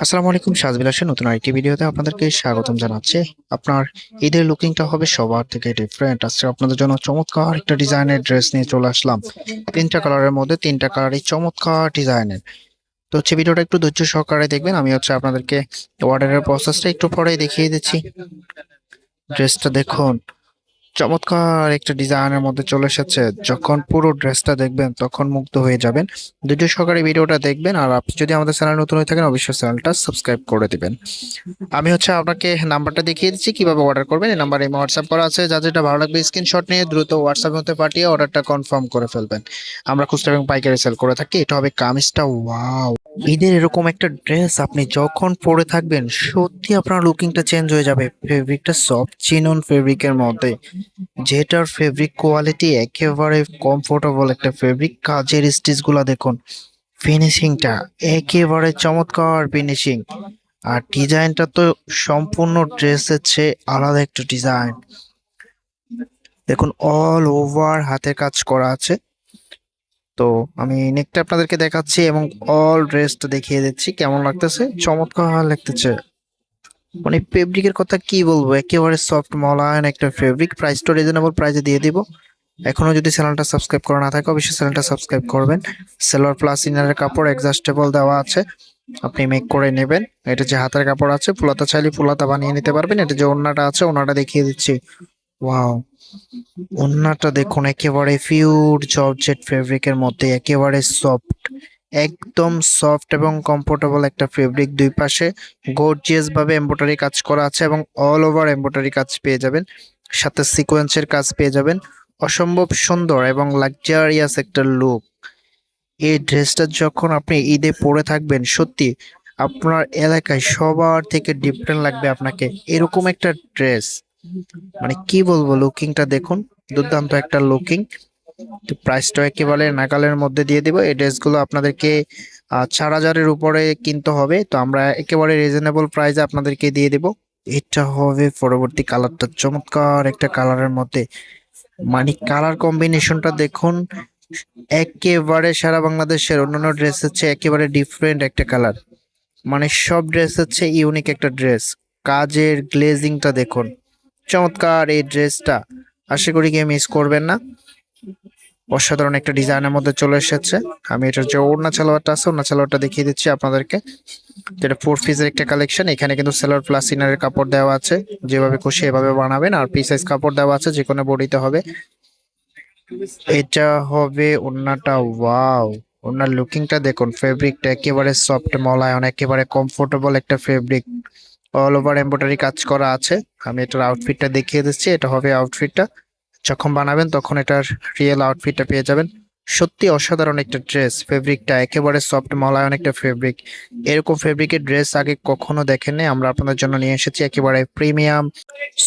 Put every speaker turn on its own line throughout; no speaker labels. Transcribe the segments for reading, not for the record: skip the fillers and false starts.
আসসালামু আলাইকুম, সাজবিলাসের নতুন আরেকটি ভিডিওতে আপনাদেরকে স্বাগতম জানাচ্ছি। আপনার ঈদের লুকিংটা হবে সবার থেকে ডিফারেন্ট। আজকে আপনাদের জন্য চমৎকার একটা ডিজাইনের ড্রেস নিয়ে চলে আসলাম। তিনটা কালারের মধ্যে তিনটা কালারই চমৎকার ডিজাইনের। তো হচ্ছে ভিডিওটা একটু ধৈর্য সহকারে দেখবেন। আমি হচ্ছে আপনাদেরকে অর্ডারের প্রসেসটা একটু পরেই দেখিয়ে দিচ্ছি। ড্রেসটা দেখুন, চমৎকার একটা ডিজাইনের মধ্যে চলে এসেছে। যখন পুরো ড্রেসটা দেখবেন তখন মুগ্ধ হয়ে যাবেন। ধৈর্য সহকারে ভিডিওটা দেখবেন। আর আপনি যদি আমাদের চ্যানেল নতুন হয়ে থাকেন অবশ্যই চ্যানেলটা সাবস্ক্রাইব করে দিবেন। আমি হচ্ছে আপনাকে নাম্বারটা দেখিয়ে দিচ্ছি কিভাবে অর্ডার করবেন। এই নাম্বারে হোয়াটসঅ্যাপ করা আছে। যা যেটা ভালো লাগবে স্ক্রিনশট নিয়ে দ্রুত হোয়াটসঅ্যাপ মধ্যে পাঠিয়ে অর্ডারটা কনফার্ম করে ফেলবেন। আমরা খুচরা এবং পাইকারি সেল করে থাকি। এটা হবে কামিজটা, ওয়াও! ঈদের এরকম একটা ড্রেস আপনি যখন পরে থাকবেন সত্যি আপনার লুকিংটা চেঞ্জ হয়ে যাবে। ফেব্রিকটা সফট চিনন ফেব্রিকের মধ্যে, যেটার ফেব্রিক কোয়ালিটি একেবারে কমফোর্টেবল একটা ফেব্রিক। কাজের স্টিচ গুলা দেখুন, ফিনিশিংটা একেবারে চমৎকার ফিনিশিং। আর ডিজাইনটা তো সম্পূর্ণ ড্রেসের চেয়ে আলাদা একটা ডিজাইন। দেখুন, অল ওভার হাতের কাজ করা আছে। তো আমি নেকটা আপনাদেরকে দেখাচ্ছি এবং অল ড্রেসটা দেখিয়ে দিচ্ছি কেমন লাগতেছে। চমৎকার লাগতেছে। মানে ফেব্রিকের কথা কি বলবো, একেবারে সফট মলায়ন একটা ফেব্রিক। প্রাইসটা রিজনেবল প্রাইসে দিয়ে দিব। এখনো যদি চ্যানেলটা সাবস্ক্রাইব করা না থাকে অবশ্যই চ্যানেলটা সাবস্ক্রাইব করবেন। সেলোয়ার প্লাস ইনারের কাপড় অ্যাডজাস্টেবল দেওয়া আছে, আপনি মেক করে নেবেন। এটা যে হাতের কাপড় আছে, ফুলাতা চাইলে ফুলাতা বানিয়ে নিতে পারবেন। এটা যে ওড়নাটা আছে, ওড়নাটা দেখিয়ে দিচ্ছি। ওয়াও! ওড়নাটা দেখুন, একেবারে পিওর জর্জেট ফেব্রিকের মধ্যে, একেবারে সফট, একদম সফট এবং কমফোর্টেবল একটা ফেব্রিক। দুই পাশে গর্জিয়াস ভাবে এমব্রয়ডারি কাজ করা আছে এবং অল ওভার এমব্রয়ডারি কাজ পেয়ে যাবেন। সাথে সিকোয়েন্সের কাজ পেয়ে যাবেন। অসম্ভব সুন্দর এবং লাক্সারিয়াস একটা লুক। এই ড্রেসটা যখন আপনি ঈদে পরে থাকবেন সত্যি আপনার এলাকায় সবার থেকে ডিফারেন্ট লাগবে আপনাকে। এরকম একটা ড্রেস, মানে কি বলবো, লুকিংটা দেখুন, দুর্দান্ত একটা লুকিং। প্রাইসটা একেবারে নাগালের মধ্যে দিয়ে দিব। এই ড্রেসগুলো আপনাদেরকে 4,000-এর উপরে কিনতে হবে, তো আমরা একেবারে রিজনেবল প্রাইসে আপনাদেরকে দিয়ে দেব। এটা হবে পরবর্তী কালারটা, চমৎকার একটা কালারের মধ্যে। মানে কালার কম্বিনেশনটা দেখুন, একেবারে সারা বাংলাদেশের অন্যান্য ড্রেস হচ্ছে একেবারে ডিফারেন্ট একটা কালার। মানে সব ড্রেস হচ্ছে ইউনিক একটা ড্রেস। কাজের গ্লেজিংটা দেখুন, চমৎকার এই ড্রেসটা। আশা করি কেউ মিস করবেন না। অসাধারণ একটা ডিজাইনের মধ্যে চলে এসেছে। আমি এটার যে ওড়না সালোয়ারটা আছে, ওড়না সালোয়ারটা দেখিয়ে দিচ্ছি আপনাদেরকে। যেটা 4 পিসের একটা কালেকশন। এখানে কিন্তু সেলোয়ার প্লাস ইনারের কাপড় দেওয়া আছে, যেভাবে খুশি এভাবে বানাবেন। আর পি সাইজ কাপড় দেওয়া আছে, যে কোনো বডিতে হবে। এটা হবে ওড়নাটা, ওয়াও! ওড়নার লুকিংটা দেখুন, ফেব্রিকটা একেবারে সফট মলায়ন, একেবারে কমফোর্টেবল একটা ফেব্রিক। অল ওভার এমব্রয়ডারি কাজ করা আছে। আমি এটার আউটফিটটা দেখিয়ে দিচ্ছি। এটা হবে আউটফিটটা, যখন বানাবেন তখন এটার রিয়েল আউটফিটটা পেয়ে যাবেন। সত্যি অসাধারণ একটা ড্রেস। ফেব্রিকটা একেবারে সফট মলায়ন একটা ফেব্রিক। এরকম ফেব্রিকের ড্রেস আগে কখনো দেখেননি। আমরা আপনাদের জন্য নিয়ে এসেছি একেবারে প্রিমিয়াম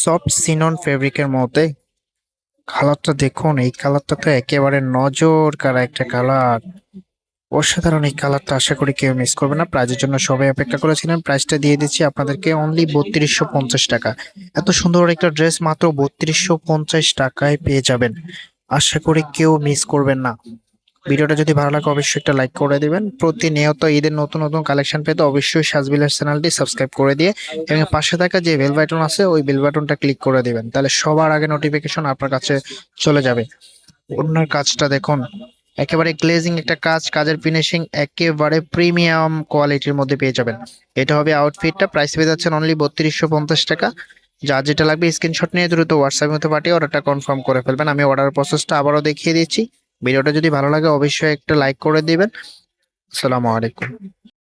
সফট সিনন ফেব্রিকের মধ্যে। কালারটা দেখুন, এই কালারটা তো একেবারে নজর কাড়া একটা কালার। অসাধারণ এই কালারটা, আশা করি কেউ মিস করবে না। প্রাইজের জন্য সবাই অপেক্ষা করেছিলেন, প্রাইসটা দিয়ে দিচ্ছি আপনাদেরকে অনলি 3250 টাকা। এত সুন্দর একটা ড্রেস মাত্র 3250 টাকায় পেয়ে যাবেন। আশা করি কেউ মিস করবেন না। ভিডিওটা যদি ভালো লাগে অবশ্যই একটা লাইক করে দিবেন। প্রতিনিয়ত ঈদের নতুন নতুন কালেকশন পেতে অবশ্যই সাজবিলাস চ্যানেলটি সাবস্ক্রাইব করে দিয়ে এবং পাশে থাকা যে বেল বাটন আছে ওই বেল বাটনটা ক্লিক করে দিবেন, তাহলে সবার আগে নোটিফিকেশন আপনার কাছে চলে যাবে। ওড়নার কাজটা দেখুন, একেবারে গ্লেজিং একটা কাজ, কাজের ফিনিশিং একেবারে প্রিমিয়াম কোয়ালিটির মধ্যে পেয়ে যাবেন। এটা হবে আউটফিটটা। প্রাইস পেয়ে যাচ্ছেন অনলি 3250 টাকা। যা যেটা লাগবে স্ক্রিনশট নিয়ে দ্রুত হোয়াটসঅ্যাপের মধ্যে পাঠিয়ে অর্ডারটা কনফার্ম করে ফেলবেন। আমি অর্ডার প্রসেসটা আবারও দেখিয়ে দিচ্ছি। ভিডিওটা যদি ভালো লাগে অবশ্যই একটা লাইক করে দিবেন। আসসালামু আলাইকুম।